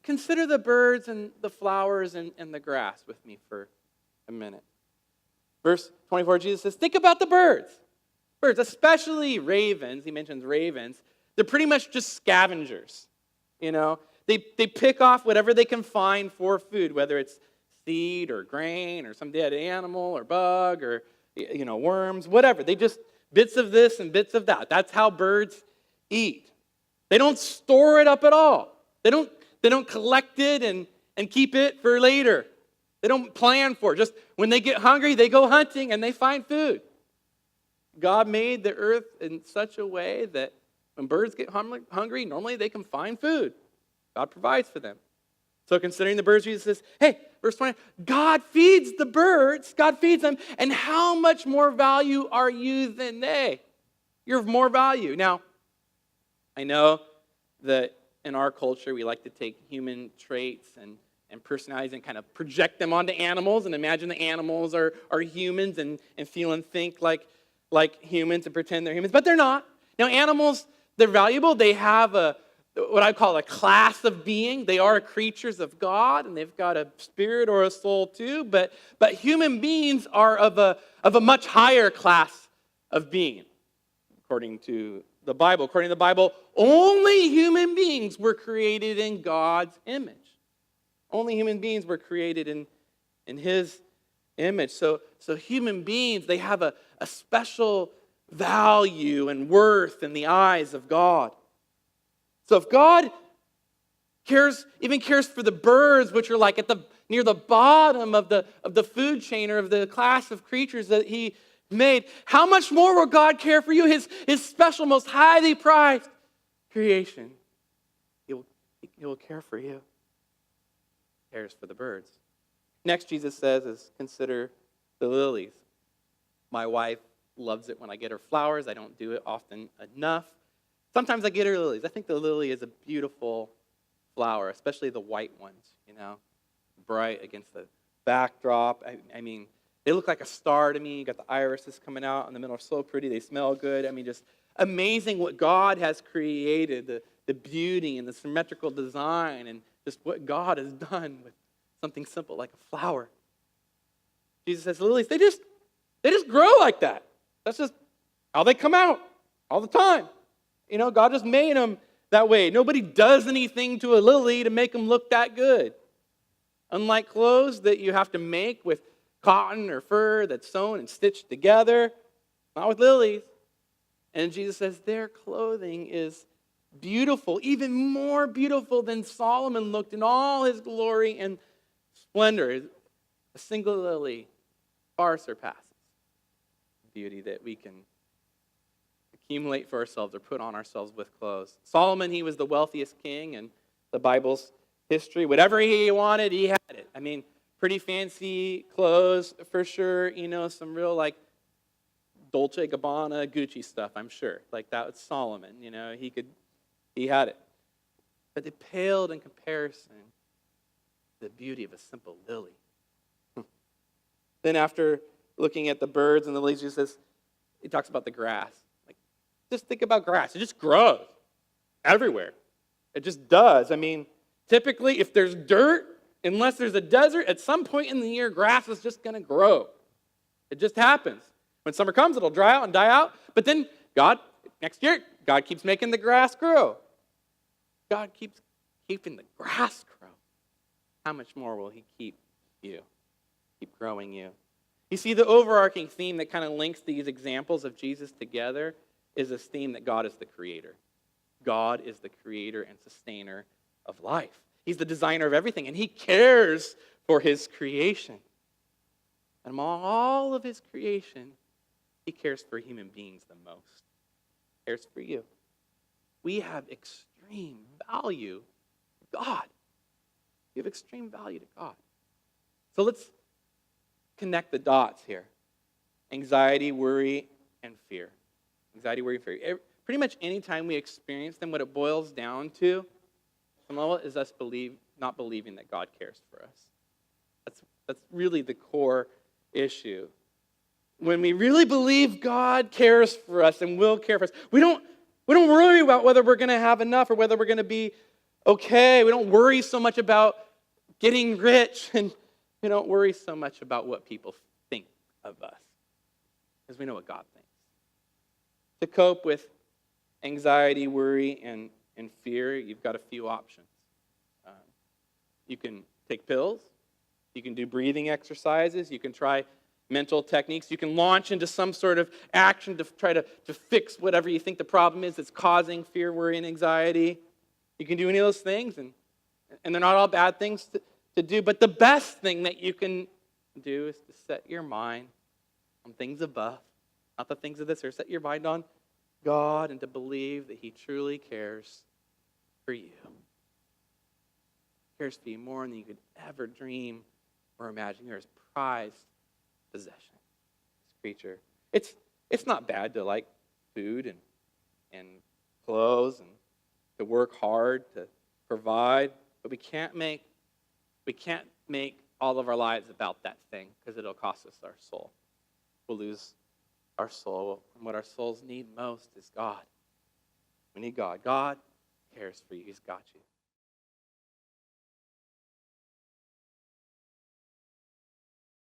consider the birds and the flowers and the grass with me for a minute. Verse 24, Jesus says, think about the birds. Birds, especially ravens. He mentions ravens. They're pretty much just scavengers. They pick off whatever they can find for food, whether it's seed or grain or some dead animal or bug or worms, whatever. They just bits of this and bits of that. That's how birds eat. They don't store it up at all. They don't collect it and keep it for later. They don't plan for it. Just when they get hungry, they go hunting and they find food. God made the earth in such a way that when birds get hungry, normally they can find food. God provides for them. So considering the birds, Jesus says, hey, verse 20, God feeds the birds, God feeds them, and how much more value are you than they? You're of more value. Now, I know that in our culture, we like to take human traits and personalities and kind of project them onto animals and imagine the animals are humans and feel and think like humans and pretend they're humans, but they're not. Now, animals, they're valuable. They have what I call a class of being. They are creatures of God, and they've got a spirit or a soul too, but human beings are of a much higher class of being, according to the Bible. According to the Bible, only human beings were created in God's image. Only human beings were created in His image. So human beings, they have a special value and worth in the eyes of God. So if God even cares for the birds, which are like near the bottom of the food chain or of the class of creatures that He made, how much more will God care for you, His special, most highly prized creation? He will care for you. He cares for the birds. Next, Jesus says, is consider the lilies. My wife loves it when I get her flowers. I don't do it often enough. Sometimes I get her lilies. I think the lily is a beautiful flower, especially the white ones, bright against the backdrop. I mean, they look like a star to me. You got the irises coming out in the middle, so pretty. They smell good. I mean, just amazing what God has created, the beauty and the symmetrical design and just what God has done with something simple like a flower. Jesus says, lilies, they just grow like that. That's just how they come out all the time. God just made them that way. Nobody does anything to a lily to make them look that good. Unlike clothes that you have to make with cotton or fur that's sewn and stitched together, not with lilies. And Jesus says their clothing is beautiful, even more beautiful than Solomon looked in all his glory and splendor. A single lily far surpasses the beauty that we can accumulate for ourselves or put on ourselves with clothes. Solomon, he was the wealthiest king in the Bible's history. Whatever he wanted, he had it. I mean, pretty fancy clothes for sure. Some real like Dolce & Gabbana, Gucci stuff, I'm sure. Like that was Solomon. He had it. But it paled in comparison to the beauty of a simple lily. Then after looking at the birds and the lilies, he talks about the grass. Just think about grass. It just grows everywhere. It just does. I mean, typically, if there's dirt, unless there's a desert, at some point in the year, grass is just going to grow. It just happens. When summer comes, it'll dry out and die out. But then next year, God keeps making the grass grow. God keeps keeping the grass grow. How much more will He keep you? Keep growing you. You see, the overarching theme that kind of links these examples of Jesus together is this theme that God is the creator. God is the creator and sustainer of life. He's the designer of everything, and He cares for His creation. And among all of His creation, He cares for human beings the most. He cares for you. We have extreme value to God. We have extreme value to God. So let's connect the dots here. Anxiety, worry, and fear. Anxiety, worry, and fear. Pretty much any time we experience them, what it boils down to, some of it is us not believing that God cares for us. That's really the core issue. When we really believe God cares for us and will care for us, we don't worry about whether we're going to have enough or whether we're going to be okay. We don't worry so much about getting rich, and we don't worry so much about what people think of us, because we know what God thinks. To cope with anxiety, worry, and fear, you've got a few options. You can take pills. You can do breathing exercises. You can try mental techniques. You can launch into some sort of action to try to fix whatever you think the problem is that's causing fear, worry, and anxiety. You can do any of those things, and they're not all bad things to do, but the best thing that you can do is to set your mind on things above, not the things of this earth. Set your mind on God and to believe that He truly cares for you. He cares for you more than you could ever dream or imagine. You're His prized possession, this creature. It's not bad to like food and clothes and to work hard to provide, but we can't make all of our lives about that thing, because it'll cost us our soul. We'll lose our soul. And what our souls need most is God. We need God. God cares for you. He's got you.